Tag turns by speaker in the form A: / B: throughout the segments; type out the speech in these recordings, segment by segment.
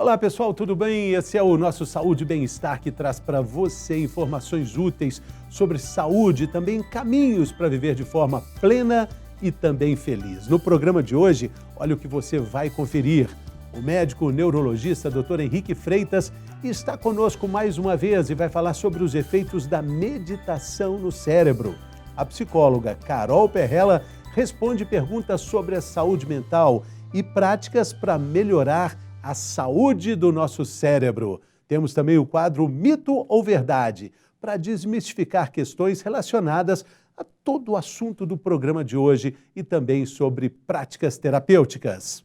A: Olá pessoal, tudo bem? Esse é o nosso Saúde e Bem-Estar que traz para você informações úteis sobre saúde e também caminhos para viver de forma plena e também feliz. No programa de hoje, olha o que você vai conferir. O médico neurologista Dr. Henrique Freitas está conosco mais uma vez e vai falar sobre os efeitos da meditação no cérebro. A psicóloga Carol Perrella responde perguntas sobre a saúde mental e práticas para melhorar a saúde do nosso cérebro. Temos também o quadro Mito ou Verdade, para desmistificar questões relacionadas a todo o assunto do programa de hoje e também sobre práticas terapêuticas.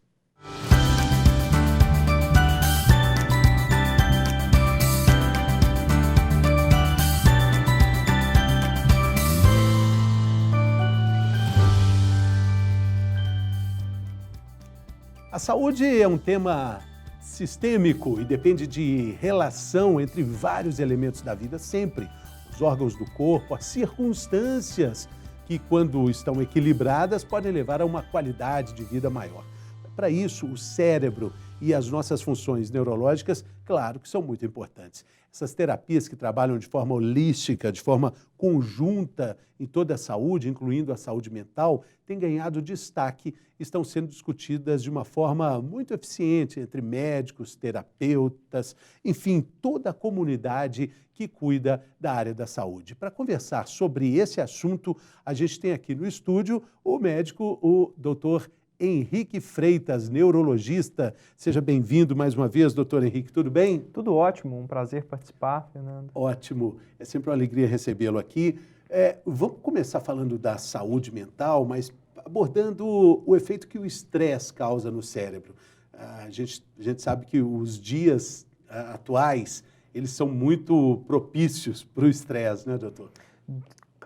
A: A saúde é um tema sistêmico e depende de relação entre vários elementos da vida sempre. Os órgãos do corpo, as circunstâncias que, quando estão equilibradas, podem levar a uma qualidade de vida maior. Para isso, o cérebro e as nossas funções neurológicas, claro que são muito importantes. Essas terapias que trabalham de forma holística, de forma conjunta em toda a saúde, incluindo a saúde mental, têm ganhado destaque e estão sendo discutidas de uma forma muito eficiente entre médicos, terapeutas, enfim, toda a comunidade que cuida da área da saúde. Para conversar sobre esse assunto, a gente tem aqui no estúdio o médico, o Dr. Henrique Freitas, neurologista. Seja bem-vindo mais uma vez, doutor Henrique, tudo bem?
B: Tudo ótimo, um prazer participar, Fernando.
A: Ótimo, é sempre uma alegria recebê-lo aqui. Vamos começar falando da saúde mental, mas abordando o efeito que o estresse causa no cérebro. A gente sabe que os dias atuais, eles são muito propícios para o estresse, né, doutor?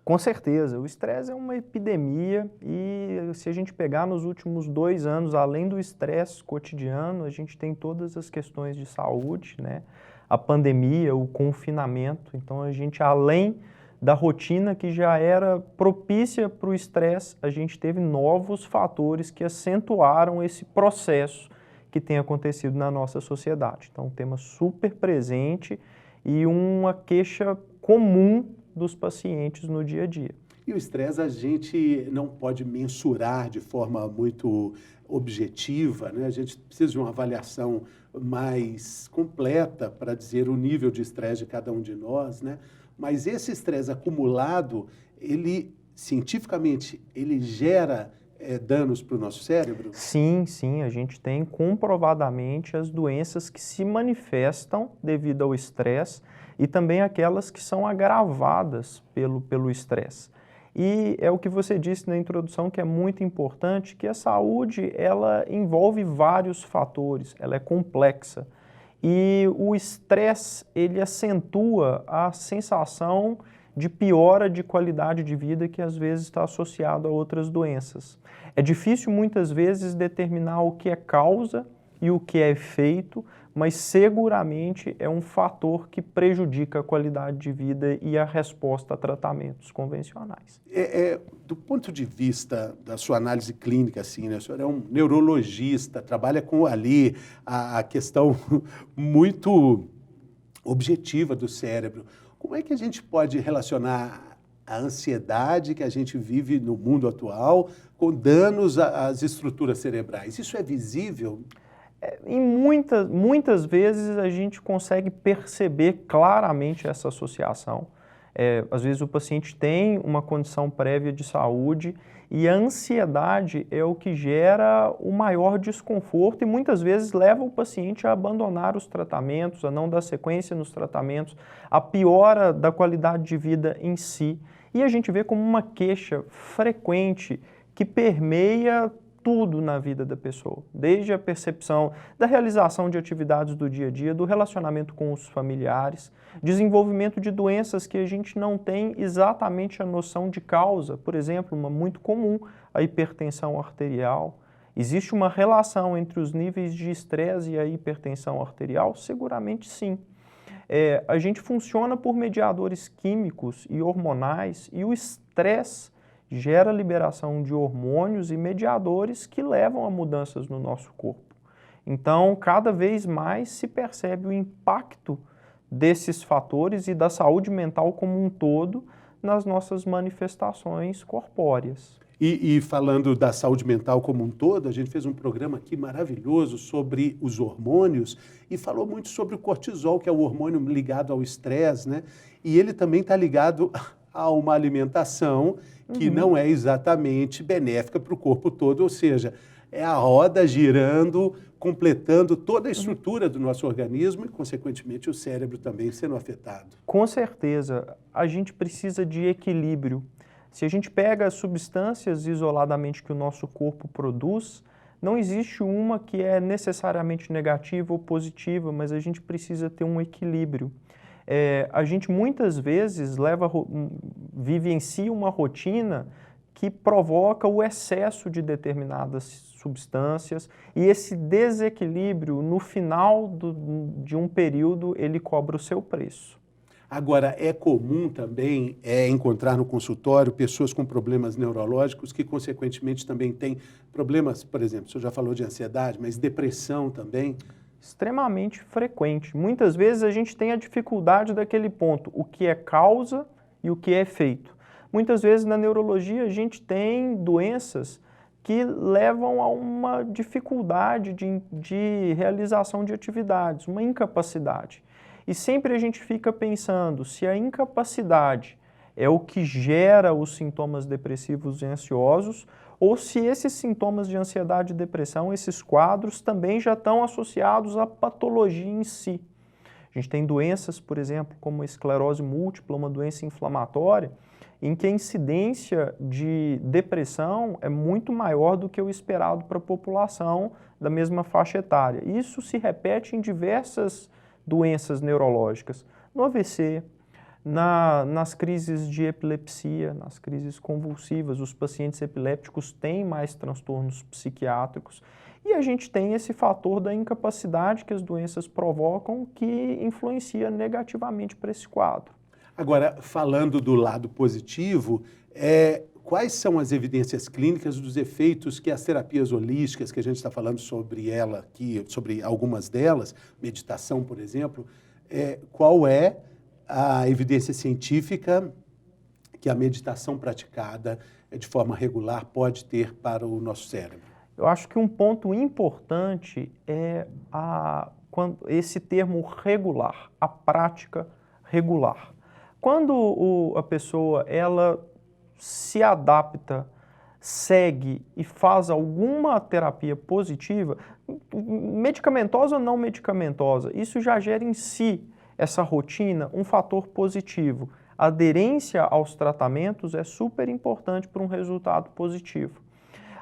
B: Com certeza, o estresse é uma epidemia e se a gente pegar nos últimos 2 anos, além do estresse cotidiano, a gente tem todas as questões de saúde, né? A pandemia, o confinamento, então a gente, além da rotina que já era propícia para o estresse, a gente teve novos fatores que acentuaram esse processo que tem acontecido na nossa sociedade. Então, um tema super presente e uma queixa comum dos pacientes no dia a dia.
A: E o estresse a gente não pode mensurar de forma muito objetiva, né? A gente precisa de uma avaliação mais completa para dizer o nível de estresse de cada um de nós, né? Mas esse estresse acumulado, ele, cientificamente, ele gera danos para o nosso cérebro?
B: Sim, a gente tem comprovadamente as doenças que se manifestam devido ao estresse e também aquelas que são agravadas pelo estresse. E é o que você disse na introdução que é muito importante, que a saúde ela envolve vários fatores, ela é complexa. E o estresse ele acentua a sensação de piora de qualidade de vida que às vezes está associado a outras doenças. É difícil muitas vezes determinar o que é causa e o que é efeito, mas seguramente é um fator que prejudica a qualidade de vida e a resposta a tratamentos convencionais.
A: Do ponto de vista da sua análise clínica, assim, né? O senhor é um neurologista, trabalha com ali a questão muito objetiva do cérebro. Como é que a gente pode relacionar a ansiedade que a gente vive no mundo atual com danos às estruturas cerebrais? Isso é visível?
B: Em muitas vezes a gente consegue perceber claramente essa associação. Às vezes o paciente tem uma condição prévia de saúde e a ansiedade é o que gera o maior desconforto e muitas vezes leva o paciente a abandonar os tratamentos, a não dar sequência nos tratamentos, a piora da qualidade de vida em si. E a gente vê como uma queixa frequente que permeia tudo na vida da pessoa, desde a percepção da realização de atividades do dia a dia, do relacionamento com os familiares, desenvolvimento de doenças que a gente não tem exatamente a noção de causa, por exemplo, uma muito comum, a hipertensão arterial. Existe uma relação entre os níveis de estresse e a hipertensão arterial? Seguramente sim. A gente funciona por mediadores químicos e hormonais e o estresse gera liberação de hormônios e mediadores que levam a mudanças no nosso corpo. Então, cada vez mais se percebe o impacto desses fatores e da saúde mental como um todo nas nossas manifestações corpóreas.
A: E falando da saúde mental como um todo, a gente fez um programa aqui maravilhoso sobre os hormônios e falou muito sobre o cortisol, que é o hormônio ligado ao estresse, né? E ele também está ligado a uma alimentação que não é exatamente benéfica para o corpo todo, ou seja, é a roda girando, completando toda a estrutura do nosso organismo e, consequentemente, o cérebro também sendo afetado.
B: Com certeza, a gente precisa de equilíbrio. Se a gente pega as substâncias isoladamente que o nosso corpo produz, não existe uma que é necessariamente negativa ou positiva, mas a gente precisa ter um equilíbrio. A gente muitas vezes vivencia uma rotina que provoca o excesso de determinadas substâncias e esse desequilíbrio, no final de um período, ele cobra o seu preço.
A: Agora, é comum também encontrar no consultório pessoas com problemas neurológicos que, consequentemente, também têm problemas, por exemplo, o senhor já falou de ansiedade, mas depressão também.
B: Extremamente frequente. Muitas vezes a gente tem a dificuldade daquele ponto, o que é causa e o que é efeito. Muitas vezes na neurologia a gente tem doenças que levam a uma dificuldade de realização de atividades, uma incapacidade. E sempre a gente fica pensando se a incapacidade é o que gera os sintomas depressivos e ansiosos ou se esses sintomas de ansiedade e depressão, esses quadros, também já estão associados à patologia em si. A gente tem doenças, por exemplo, como a esclerose múltipla, uma doença inflamatória, em que a incidência de depressão é muito maior do que o esperado para a população da mesma faixa etária. Isso se repete em diversas doenças neurológicas, no AVC, nas crises de epilepsia, nas crises convulsivas, os pacientes epilépticos têm mais transtornos psiquiátricos e a gente tem esse fator da incapacidade que as doenças provocam que influencia negativamente para esse quadro.
A: Agora, falando do lado positivo, quais são as evidências clínicas dos efeitos que as terapias holísticas, que a gente está falando sobre ela aqui, sobre algumas delas, meditação, por exemplo, qual é a evidência científica que a meditação praticada de forma regular pode ter para o nosso cérebro?
B: Eu acho que um ponto importante é esse termo regular, a prática regular. Quando a pessoa ela se adapta, segue e faz alguma terapia positiva, medicamentosa ou não medicamentosa, isso já gera em si, essa rotina, um fator positivo. A aderência aos tratamentos é super importante para um resultado positivo.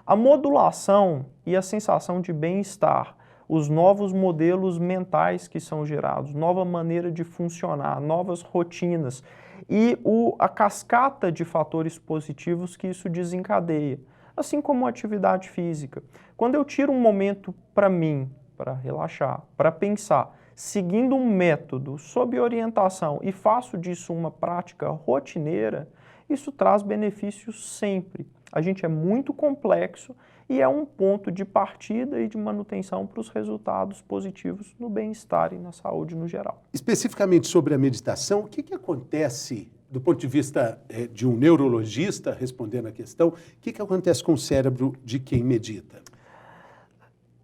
B: A modulação e a sensação de bem-estar, os novos modelos mentais que são gerados, nova maneira de funcionar, novas rotinas e a cascata de fatores positivos que isso desencadeia, assim como a atividade física. Quando eu tiro um momento para mim, para relaxar, para pensar, seguindo um método sob orientação e faço disso uma prática rotineira, isso traz benefícios sempre. A gente é muito complexo e é um ponto de partida e de manutenção para os resultados positivos no bem-estar e na saúde no geral.
A: Especificamente sobre a meditação, o que acontece do ponto de vista de um neurologista, respondendo a questão, o que acontece com o cérebro de quem medita?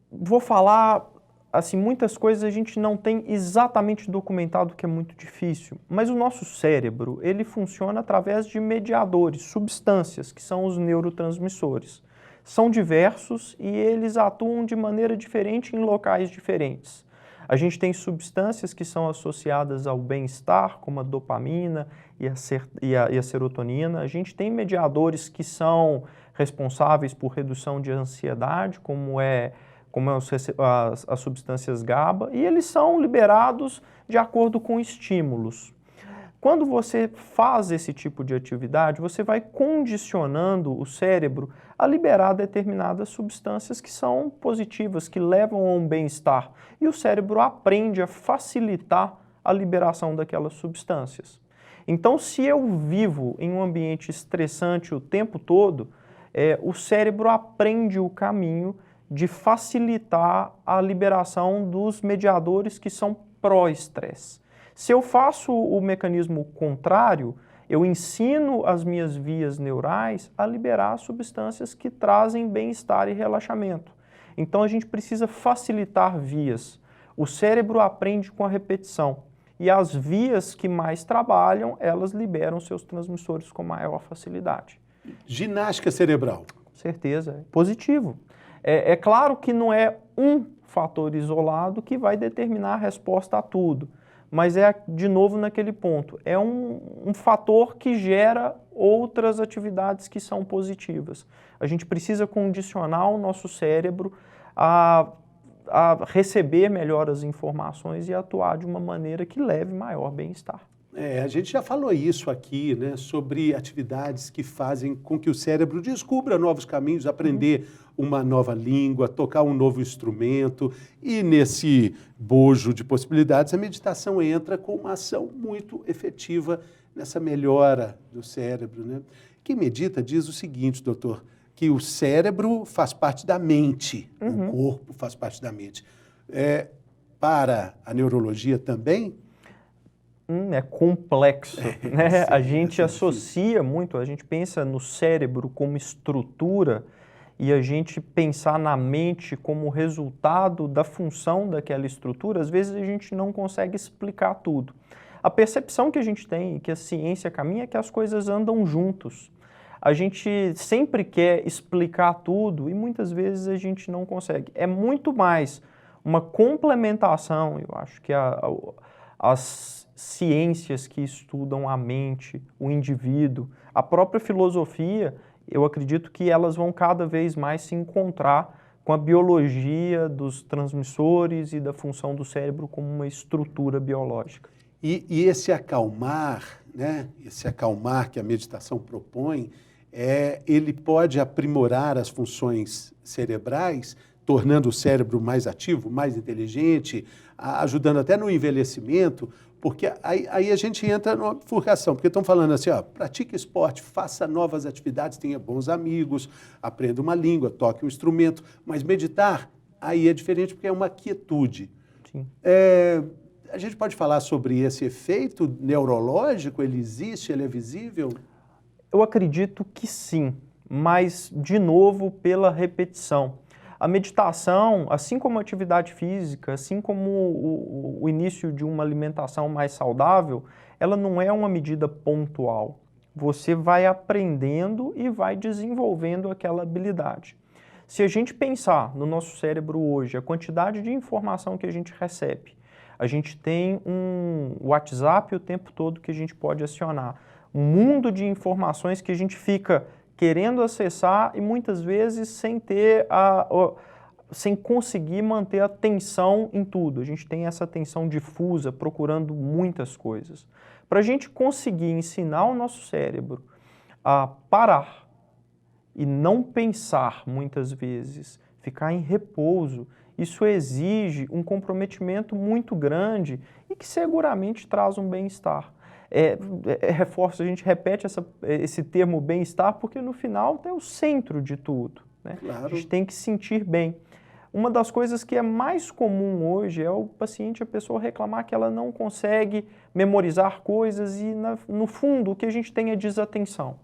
B: Vou falar, assim, muitas coisas a gente não tem exatamente documentado, que é muito difícil, mas o nosso cérebro, ele funciona através de mediadores, substâncias, que são os neurotransmissores. São diversos e eles atuam de maneira diferente em locais diferentes. A gente tem substâncias que são associadas ao bem-estar, como a dopamina e a serotonina. A gente tem mediadores que são responsáveis por redução de ansiedade, como as substâncias GABA, e eles são liberados de acordo com estímulos. Quando você faz esse tipo de atividade, você vai condicionando o cérebro a liberar determinadas substâncias que são positivas, que levam a um bem-estar. E o cérebro aprende a facilitar a liberação daquelas substâncias. Então, se eu vivo em um ambiente estressante o tempo todo, o cérebro aprende o caminho de facilitar a liberação dos mediadores que são pró-estresse. Se eu faço o mecanismo contrário, eu ensino as minhas vias neurais a liberar substâncias que trazem bem-estar e relaxamento. Então a gente precisa facilitar vias. O cérebro aprende com a repetição e as vias que mais trabalham, elas liberam seus transmissores com maior facilidade.
A: Ginástica cerebral.
B: Com certeza, é positivo. É claro que não é um fator isolado que vai determinar a resposta a tudo, mas é, de novo, naquele ponto. É um fator que gera outras atividades que são positivas. A gente precisa condicionar o nosso cérebro a receber melhor as informações e atuar de uma maneira que leve maior bem-estar.
A: A gente já falou isso aqui, né, sobre atividades que fazem com que o cérebro descubra novos caminhos, aprender uma nova língua, tocar um novo instrumento. E nesse bojo de possibilidades, a meditação entra com uma ação muito efetiva nessa melhora do cérebro, né? Quem medita diz o seguinte, doutor, que o cérebro faz parte da mente, o corpo faz parte da mente. Para a neurologia também?
B: É complexo, né?
A: Sim,
B: A gente associa muito, a gente pensa no cérebro como estrutura e a gente pensar na mente como resultado da função daquela estrutura, às vezes a gente não consegue explicar tudo. A percepção que a gente tem, que a ciência caminha, é que as coisas andam juntos. A gente sempre quer explicar tudo e muitas vezes a gente não consegue. É muito mais uma complementação, eu acho que as ciências que estudam a mente, o indivíduo, a própria filosofia, eu acredito que elas vão cada vez mais se encontrar com a biologia dos transmissores e da função do cérebro como uma estrutura biológica.
A: E esse acalmar, né? Esse acalmar que a meditação propõe, ele pode aprimorar as funções cerebrais, tornando o cérebro mais ativo, mais inteligente, ajudando até no envelhecimento, porque aí a gente entra numa bifurcação, porque estão falando assim, pratique esporte, faça novas atividades, tenha bons amigos, aprenda uma língua, toque um instrumento, mas meditar, aí é diferente porque é uma quietude.
B: Sim.
A: A gente pode falar sobre esse efeito neurológico? Ele existe? Ele é visível?
B: Eu acredito que sim, mas, de novo, pela repetição. A meditação, assim como a atividade física, assim como o início de uma alimentação mais saudável, ela não é uma medida pontual. Você vai aprendendo e vai desenvolvendo aquela habilidade. Se a gente pensar no nosso cérebro hoje, a quantidade de informação que a gente recebe, a gente tem um WhatsApp o tempo todo que a gente pode acionar, um mundo de informações que a gente fica querendo acessar e muitas vezes sem conseguir manter a atenção em tudo. A gente tem essa atenção difusa, procurando muitas coisas. Para a gente conseguir ensinar o nosso cérebro a parar e não pensar muitas vezes, ficar em repouso, isso exige um comprometimento muito grande e que seguramente traz um bem-estar. Reforço, a gente repete esse termo bem-estar porque no final é o centro de tudo, né?
A: Claro.
B: A gente tem que se sentir bem. Uma das coisas que é mais comum hoje é o paciente, a pessoa reclamar que ela não consegue memorizar coisas e, no fundo, o que a gente tem é desatenção.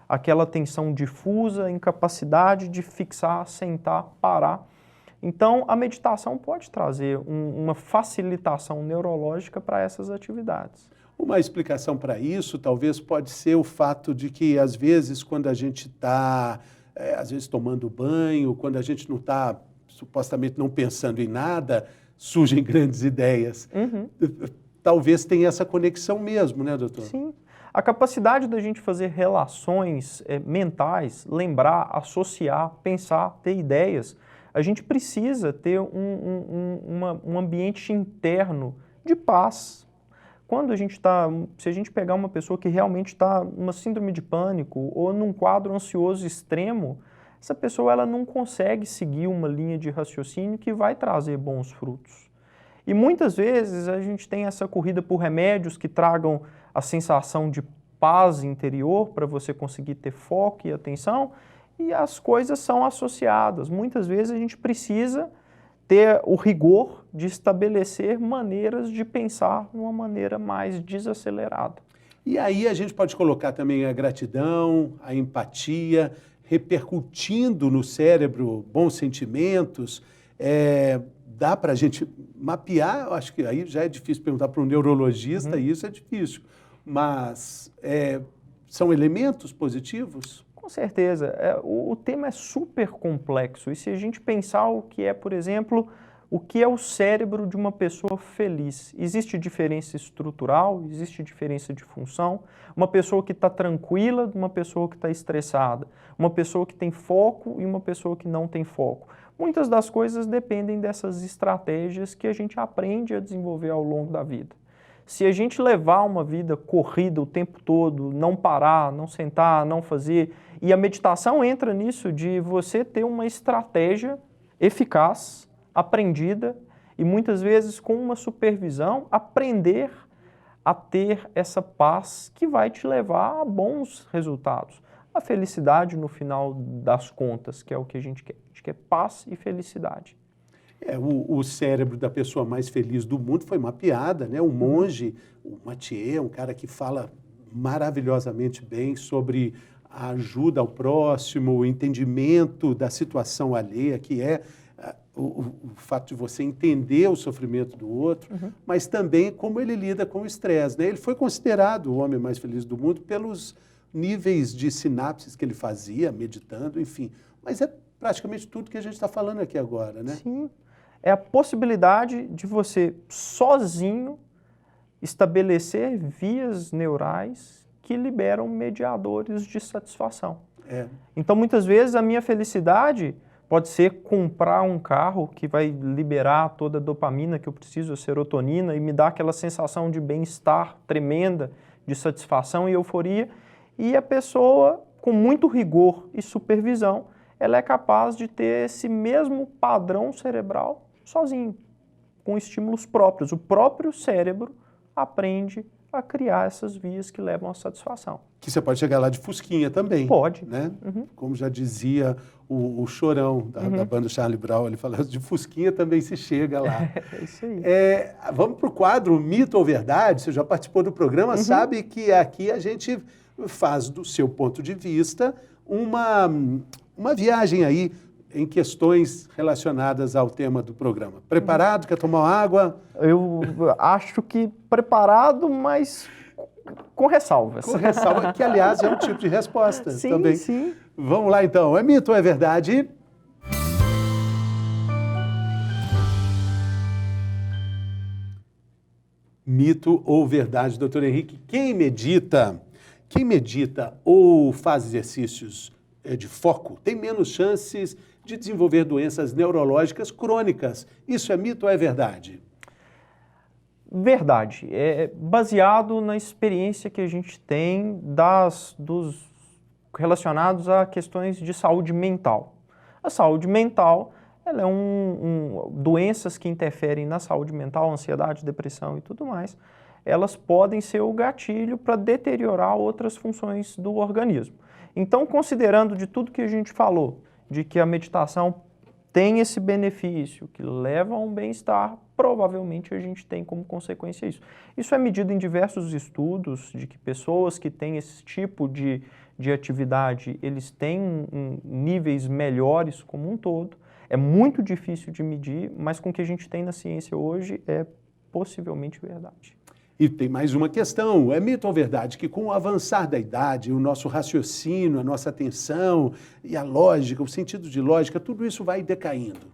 B: Aquela atenção difusa, incapacidade de fixar, sentar, parar. Então, a meditação pode trazer uma facilitação neurológica para essas atividades.
A: Uma explicação para isso talvez pode ser o fato de que, às vezes, quando a gente está, às vezes, tomando banho, quando a gente não está, supostamente, não pensando em nada, surgem grandes ideias. Talvez tenha essa conexão mesmo, né, doutor?
B: Sim. A capacidade da gente fazer relações mentais, lembrar, associar, pensar, ter ideias, a gente precisa ter um ambiente interno de paz. Quando a gente está, se a gente pegar uma pessoa que realmente está numa síndrome de pânico ou num quadro ansioso extremo, essa pessoa ela não consegue seguir uma linha de raciocínio que vai trazer bons frutos. E muitas vezes a gente tem essa corrida por remédios que tragam a sensação de paz interior para você conseguir ter foco e atenção, e as coisas são associadas. Muitas vezes a gente precisa ter o rigor de estabelecer maneiras de pensar de uma maneira mais desacelerada.
A: E aí a gente pode colocar também a gratidão, a empatia, repercutindo no cérebro bons sentimentos. Dá para a gente mapear, eu acho que aí já é difícil perguntar para um neurologista, e isso é difícil, mas são elementos positivos?
B: Com certeza. O tema é super complexo, e se a gente pensar o que é, por exemplo, o que é o cérebro de uma pessoa feliz? Existe diferença estrutural, existe diferença de função. Uma pessoa que está tranquila de uma pessoa que está estressada. Uma pessoa que tem foco e uma pessoa que não tem foco. Muitas das coisas dependem dessas estratégias que a gente aprende a desenvolver ao longo da vida. Se a gente levar uma vida corrida o tempo todo, não parar, não sentar, não fazer, e a meditação entra nisso de você ter uma estratégia eficaz, aprendida e muitas vezes com uma supervisão, aprender a ter essa paz que vai te levar a bons resultados. A felicidade no final das contas, que é o que a gente quer. A gente quer paz e felicidade.
A: O cérebro da pessoa mais feliz do mundo foi mapeada, né? Um monge, o Mathieu, um cara que fala maravilhosamente bem sobre a ajuda ao próximo, o entendimento da situação alheia, que é o fato de você entender o sofrimento do outro, mas também como ele lida com o estresse, né? Ele foi considerado o homem mais feliz do mundo pelos níveis de sinapses que ele fazia, meditando, enfim. Mas é praticamente tudo que a gente está falando aqui agora, né?
B: Sim. É a possibilidade de você, sozinho, estabelecer vias neurais que liberam mediadores de satisfação. Então, muitas vezes, a minha felicidade pode ser comprar um carro que vai liberar toda a dopamina que eu preciso, a serotonina, e me dar aquela sensação de bem-estar tremenda, de satisfação e euforia. E a pessoa, com muito rigor e supervisão, ela é capaz de ter esse mesmo padrão cerebral sozinho, com estímulos próprios. O próprio cérebro aprende a criar essas vias que levam à satisfação.
A: Que você pode chegar lá de fusquinha também.
B: Pode.
A: Né? Como já dizia o Chorão da banda Charlie Brown, ele fala, de fusquinha também se chega lá.
B: É isso aí.
A: Vamos para o quadro Mito ou Verdade? Você já participou do programa, sabe que aqui a gente faz, do seu ponto de vista, uma viagem aí em questões relacionadas ao tema do programa. Preparado? Quer tomar uma água?
B: Eu acho que preparado, mas com ressalvas.
A: Com ressalva, que aliás é um tipo de resposta também.
B: Sim.
A: Vamos lá então. É mito ou é verdade? Mito ou verdade, doutor Henrique? Quem medita ou faz exercícios de foco tem menos chances de desenvolver doenças neurológicas crônicas. Isso é mito ou é verdade?
B: Verdade. É baseado na experiência que a gente tem dos relacionados a questões de saúde mental. A saúde mental, ela é doenças que interferem na saúde mental, ansiedade, depressão e tudo mais, elas podem ser o gatilho para deteriorar outras funções do organismo. Então, considerando de tudo que a gente falou, de que a meditação tem esse benefício, que leva a um bem-estar, provavelmente a gente tem como consequência isso. Isso é medido em diversos estudos, de que pessoas que têm esse tipo de atividade, eles têm níveis melhores como um todo. É muito difícil de medir, mas com o que a gente tem na ciência hoje é possivelmente verdade.
A: E tem mais uma questão, é mito ou verdade que com o avançar da idade, o nosso raciocínio, a nossa atenção e a lógica, o sentido de lógica, tudo isso vai decaindo?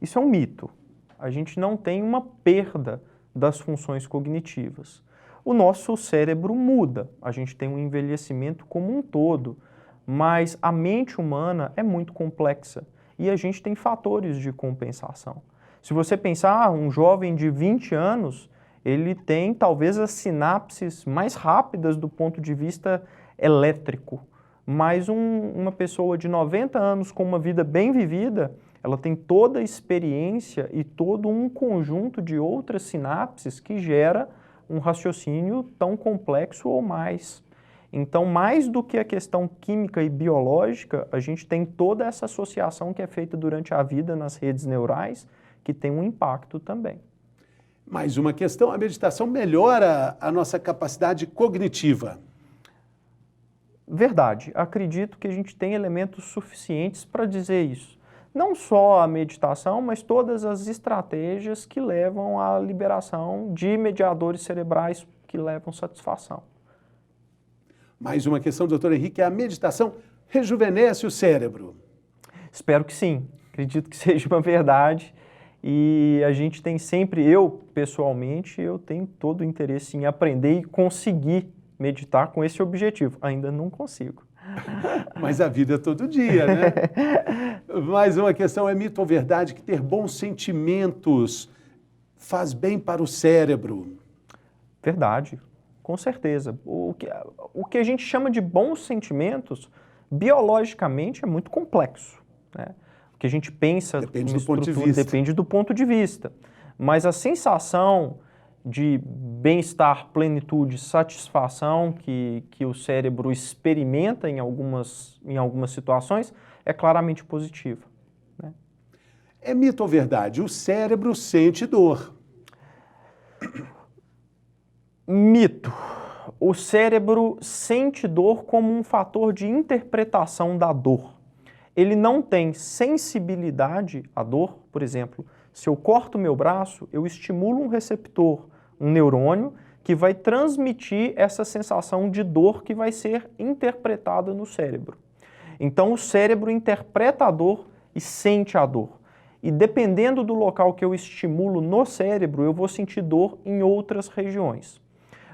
B: Isso é um mito. A gente não tem uma perda das funções cognitivas. O nosso cérebro muda, a gente tem um envelhecimento como um todo, mas a mente humana é muito complexa e a gente tem fatores de compensação. Se você pensar, um jovem de 20 anos, ele tem talvez as sinapses mais rápidas do ponto de vista elétrico, mas uma pessoa de 90 anos com uma vida bem vivida, ela tem toda a experiência e todo um conjunto de outras sinapses que gera um raciocínio tão complexo ou mais. Então, mais do que a questão química e biológica, a gente tem toda essa associação que é feita durante a vida nas redes neurais, que tem um impacto também.
A: Mais uma questão, a meditação melhora a nossa capacidade cognitiva.
B: Verdade, acredito que a gente tem elementos suficientes para dizer isso. Não só a meditação, mas todas as estratégias que levam à liberação de mediadores cerebrais que levam satisfação.
A: Mais uma questão, doutor Henrique, a meditação rejuvenesce o cérebro?
B: Espero que sim, acredito que seja uma verdade e a gente tem sempre, eu pessoalmente, eu tenho todo o interesse em aprender e conseguir meditar com esse objetivo. Ainda não consigo.
A: Mas a vida é todo dia, né? Mais uma questão, é mito ou verdade que ter bons sentimentos faz bem para o cérebro?
B: Verdade, com certeza. O que a gente chama de bons sentimentos, biologicamente, é muito complexo, né? O que a gente pensa...
A: Depende do ponto de vista.
B: Depende do ponto de vista. Mas a sensação de bem-estar, plenitude, satisfação que o cérebro experimenta em algumas situações é claramente positiva, né?
A: É mito ou verdade? O cérebro sente dor?
B: Mito. O cérebro sente dor como um fator de interpretação da dor. Ele não tem sensibilidade à dor. Por exemplo, se eu corto meu braço, eu estimulo um receptor, um neurônio, que vai transmitir essa sensação de dor que vai ser interpretada no cérebro. Então, o cérebro interpreta a dor e sente a dor. E dependendo do local que eu estimulo no cérebro, eu vou sentir dor em outras regiões.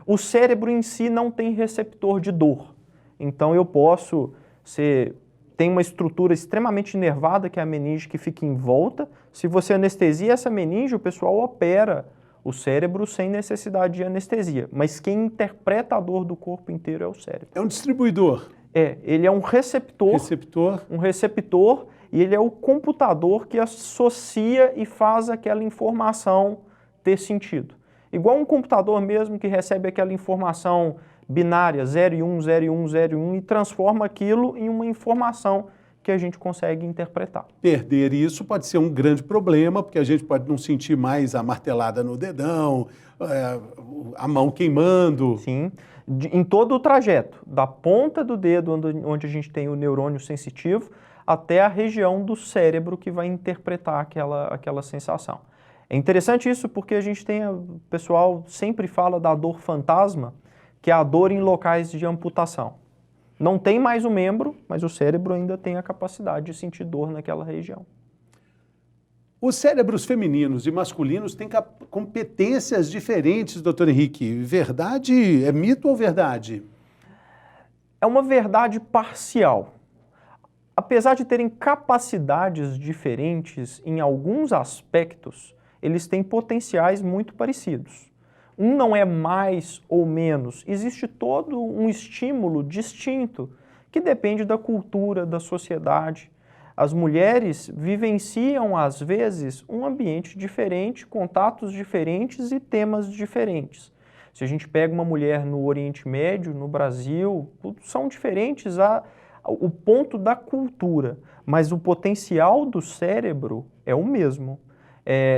B: O cérebro em si não tem receptor de dor. Então, eu posso ser... Tem uma estrutura extremamente inervada, que é a meninge, que fica em volta. Se você anestesia essa meninge, o pessoal opera o cérebro sem necessidade de anestesia. Mas quem interpreta a dor do corpo inteiro é o cérebro.
A: É um distribuidor?
B: Ele é um receptor. Um receptor, e ele é o computador que associa e faz aquela informação ter sentido. Igual um computador mesmo que recebe aquela informação binária, 0 e 1, 0 e 1, 0 e 1, e transforma aquilo em uma informação que a gente consegue interpretar. Perder
A: isso pode ser um grande problema, porque a gente pode não sentir mais a martelada no dedão, a mão queimando.
B: Sim, em todo o trajeto, da ponta do dedo, onde a gente tem o neurônio sensitivo, até a região do cérebro que vai interpretar aquela sensação. É interessante isso porque a gente tem, o pessoal sempre fala da dor fantasma, que é a dor em locais de amputação. Não tem mais o membro, mas o cérebro ainda tem a capacidade de sentir dor naquela região.
A: Os cérebros femininos e masculinos têm competências diferentes, doutor Henrique. Verdade? É mito ou verdade?
B: É uma verdade parcial. Apesar de terem capacidades diferentes em alguns aspectos, eles têm potenciais muito parecidos. Um não é mais ou menos, existe todo um estímulo distinto que depende da cultura, da sociedade. As mulheres vivenciam, às vezes, um ambiente diferente, contatos diferentes e temas diferentes. Se a gente pega uma mulher no Oriente Médio, no Brasil, são diferentes o ponto da cultura, mas o potencial do cérebro é o mesmo.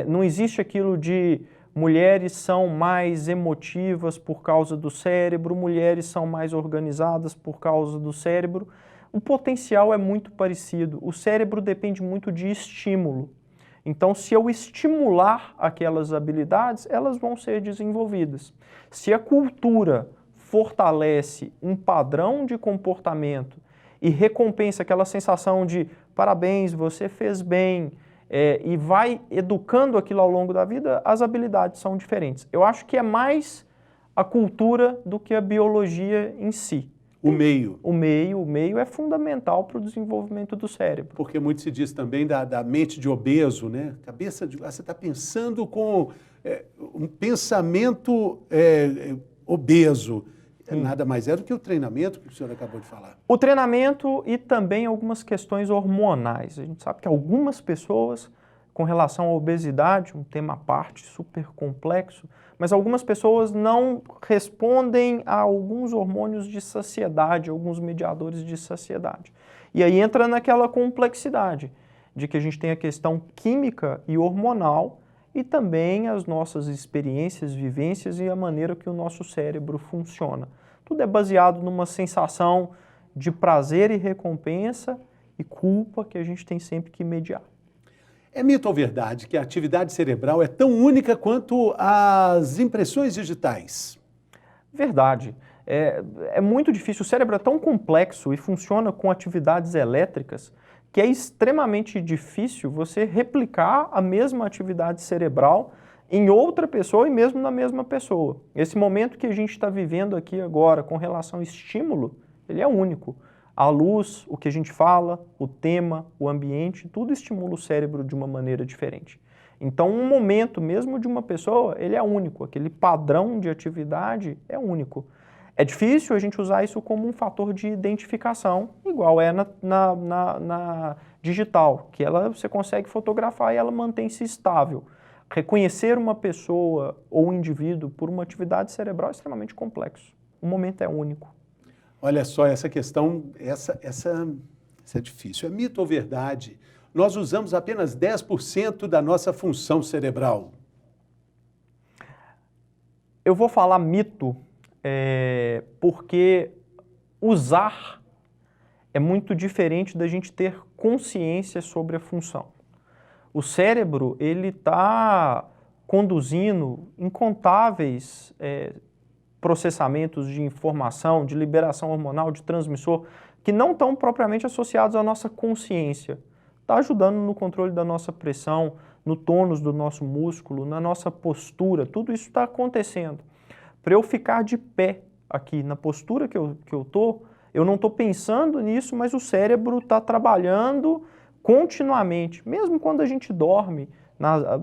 B: Não existe aquilo de mulheres são mais emotivas por causa do cérebro, mulheres são mais organizadas por causa do cérebro. O potencial é muito parecido. O cérebro depende muito de estímulo. Então, se eu estimular aquelas habilidades, elas vão ser desenvolvidas. Se a cultura fortalece um padrão de comportamento e recompensa aquela sensação de parabéns, você fez bem, e vai educando aquilo ao longo da vida, as habilidades são diferentes. Eu acho que é mais a cultura do que a biologia em si.
A: O meio.
B: O meio é fundamental para o desenvolvimento do cérebro.
A: Porque muito se diz também da mente de obeso, né? Cabeça de... Você está pensando com um pensamento obeso. Nada mais é do que o treinamento que o senhor acabou de falar.
B: O treinamento e também algumas questões hormonais. A gente sabe que algumas pessoas com relação à obesidade, um tema à parte, super complexo, mas algumas pessoas não respondem a alguns hormônios de saciedade, alguns mediadores de saciedade. E aí entra naquela complexidade de que a gente tem a questão química e hormonal e também as nossas experiências, vivências e a maneira que o nosso cérebro funciona. Tudo é baseado numa sensação de prazer e recompensa e culpa que a gente tem sempre que mediar.
A: É mito ou verdade que a atividade cerebral é tão única quanto as impressões digitais?
B: Verdade. É muito difícil. O cérebro é tão complexo e funciona com atividades elétricas que é extremamente difícil você replicar a mesma atividade cerebral em outra pessoa e mesmo na mesma pessoa. Esse momento que a gente está vivendo aqui agora com relação ao estímulo, ele é único. A luz, o que a gente fala, o tema, o ambiente, tudo estimula o cérebro de uma maneira diferente. Então, um momento mesmo de uma pessoa, ele é único. Aquele padrão de atividade é único. É difícil a gente usar isso como um fator de identificação, igual é na digital, que você consegue fotografar e ela mantém-se estável. Reconhecer uma pessoa ou um indivíduo por uma atividade cerebral é extremamente complexo. O momento é único.
A: Olha só, essa questão, essa é difícil. É mito ou verdade? Nós usamos apenas 10% da nossa função cerebral.
B: Eu vou falar mito porque usar é muito diferente da gente ter consciência sobre a função. O cérebro, ele está conduzindo incontáveis processamentos de informação, de liberação hormonal, de transmissor, que não estão propriamente associados à nossa consciência. Está ajudando no controle da nossa pressão, no tônus do nosso músculo, na nossa postura, tudo isso está acontecendo. Para eu ficar de pé aqui, na postura que eu estou, eu não estou pensando nisso, mas o cérebro está trabalhando continuamente, mesmo quando a gente dorme.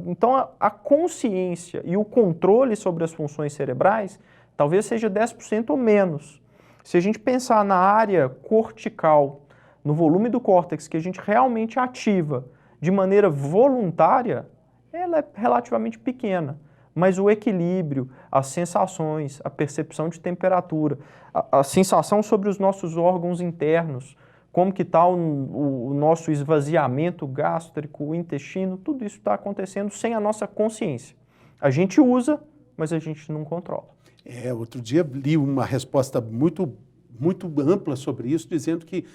B: Então, a consciência e o controle sobre as funções cerebrais talvez seja 10% ou menos. Se a gente pensar na área cortical, no volume do córtex que a gente realmente ativa de maneira voluntária, ela é relativamente pequena. Mas o equilíbrio, as sensações, a percepção de temperatura, a sensação sobre os nossos órgãos internos, como que está o nosso esvaziamento gástrico, o intestino, tudo isso está acontecendo sem a nossa consciência. A gente usa, mas a gente não controla.
A: Outro dia li uma resposta muito ampla sobre isso, dizendo que,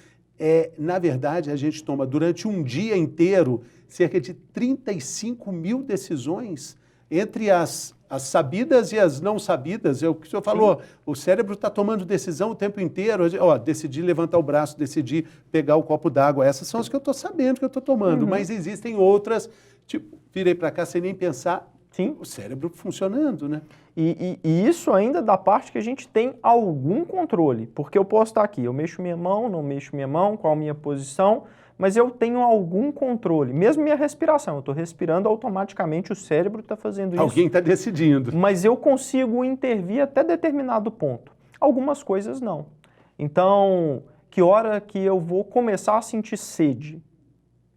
A: na verdade, a gente toma durante um dia inteiro cerca de 35 mil decisões entre as sabidas e as não sabidas. É o que o senhor falou, o cérebro está tomando decisão o tempo inteiro. Decidi levantar o braço, decidi pegar o copo d'água. Essas são as que eu estou sabendo que eu estou tomando, mas existem outras, tipo, virei para cá sem nem pensar.
B: Sim.
A: O cérebro funcionando, né?
B: E isso ainda da parte que a gente tem algum controle, porque eu posso estar aqui, eu mexo minha mão, não mexo minha mão, qual a minha posição, mas eu tenho algum controle, mesmo minha respiração, eu estou respirando automaticamente, o cérebro está fazendo isso.
A: Alguém está decidindo.
B: Mas eu consigo intervir até determinado ponto. Algumas coisas não. Então, que hora que eu vou começar a sentir sede?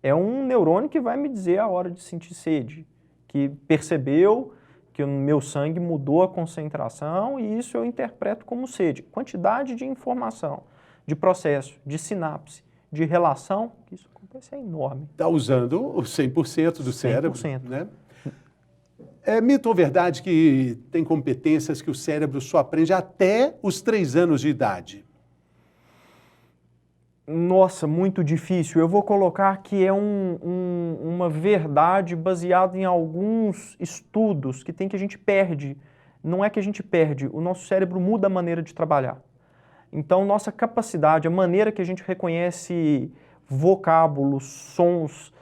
B: É um neurônio que vai me dizer a hora de sentir sede, que percebeu que o meu sangue mudou a concentração e isso eu interpreto como sede. Quantidade de informação, de processo, de sinapse, de relação, que isso acontece é enorme.
A: Está usando o 100% do cérebro.
B: 100%.
A: Né? É mito ou verdade que tem competências que o cérebro só aprende até os 3 anos de idade?
B: Nossa, muito difícil. Eu vou colocar que é uma verdade baseada em alguns estudos que tem que a gente perde. Não é que a gente perde, o nosso cérebro muda a maneira de trabalhar. Então, nossa capacidade, a maneira que a gente reconhece vocábulos, sons,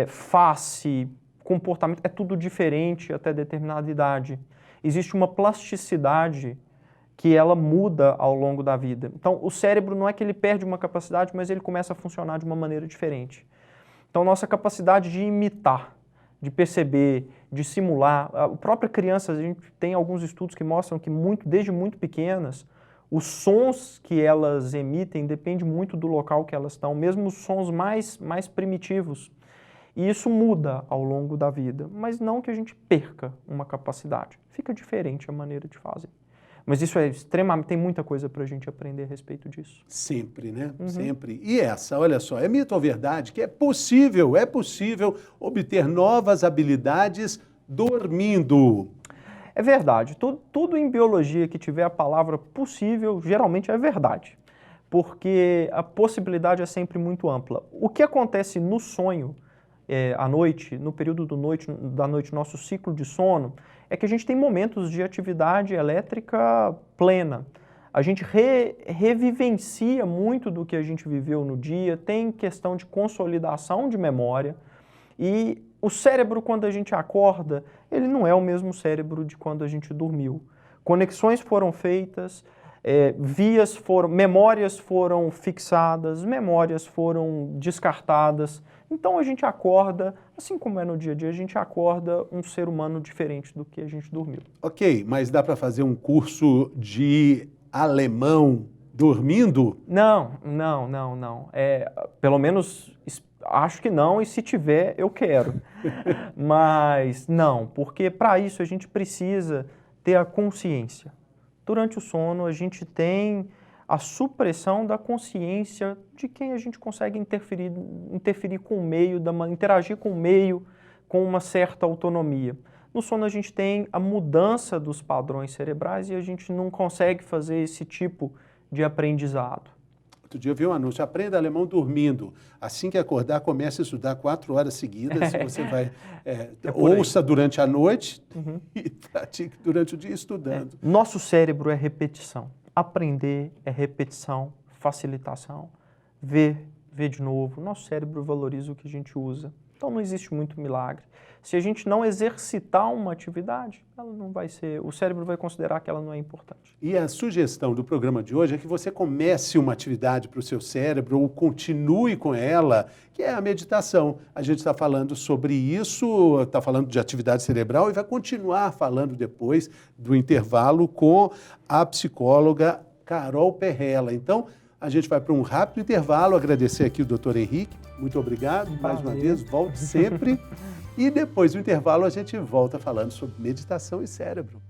B: face, comportamento, é tudo diferente até determinada idade. Existe uma plasticidade que ela muda ao longo da vida. Então, o cérebro não é que ele perde uma capacidade, mas ele começa a funcionar de uma maneira diferente. Então, nossa capacidade de imitar, de perceber, de simular, a própria criança, a gente tem alguns estudos que mostram que desde muito pequenas, os sons que elas emitem depende muito do local que elas estão, mesmo os sons mais primitivos. E isso muda ao longo da vida, mas não que a gente perca uma capacidade. Fica diferente a maneira de fazer. Mas isso é extremamente, tem muita coisa para a gente aprender a respeito disso.
A: Sempre, né? Sempre. E essa, olha só, é mito ou verdade que é possível obter novas habilidades dormindo?
B: É verdade. Tudo em biologia que tiver a palavra possível, geralmente é verdade. Porque a possibilidade é sempre muito ampla. O que acontece no sonho, à noite, no período da noite, nosso ciclo de sono, é que a gente tem momentos de atividade elétrica plena. A gente revivencia muito do que a gente viveu no dia, tem questão de consolidação de memória, e o cérebro, quando a gente acorda, ele não é o mesmo cérebro de quando a gente dormiu. Conexões foram feitas, memórias foram fixadas, memórias foram descartadas. Então a gente acorda, assim como é no dia a dia, a gente acorda um ser humano diferente do que a gente dormiu.
A: Ok, mas dá para fazer um curso de alemão dormindo?
B: Não. Pelo menos acho que não, e se tiver, eu quero. Mas não, porque para isso a gente precisa ter a consciência. Durante o sono, a gente tem a supressão da consciência de quem a gente consegue interferir com o meio, interagir com o meio com uma certa autonomia. No sono, a gente tem a mudança dos padrões cerebrais e a gente não consegue fazer esse tipo de aprendizado.
A: Outro dia eu vi um anúncio, aprenda alemão dormindo. Assim que acordar, comece a estudar 4 horas seguidas. Você vai, ouça durante a noite e pratique durante o dia estudando.
B: Nosso cérebro é repetição. Aprender é repetição, facilitação. Ver de novo. Nosso cérebro valoriza o que a gente usa. Então não existe muito milagre. Se a gente não exercitar uma atividade, ela não vai ser, o cérebro vai considerar que ela não é importante.
A: E a sugestão do programa de hoje é que você comece uma atividade para o seu cérebro ou continue com ela, que é a meditação. A gente está falando sobre isso, está falando de atividade cerebral e vai continuar falando depois do intervalo com a psicóloga Carol Perrella. Então, a gente vai para um rápido intervalo, agradecer aqui o Dr. Henrique, muito obrigado, mais uma vez, volte sempre. E depois do intervalo a gente volta falando sobre meditação e cérebro.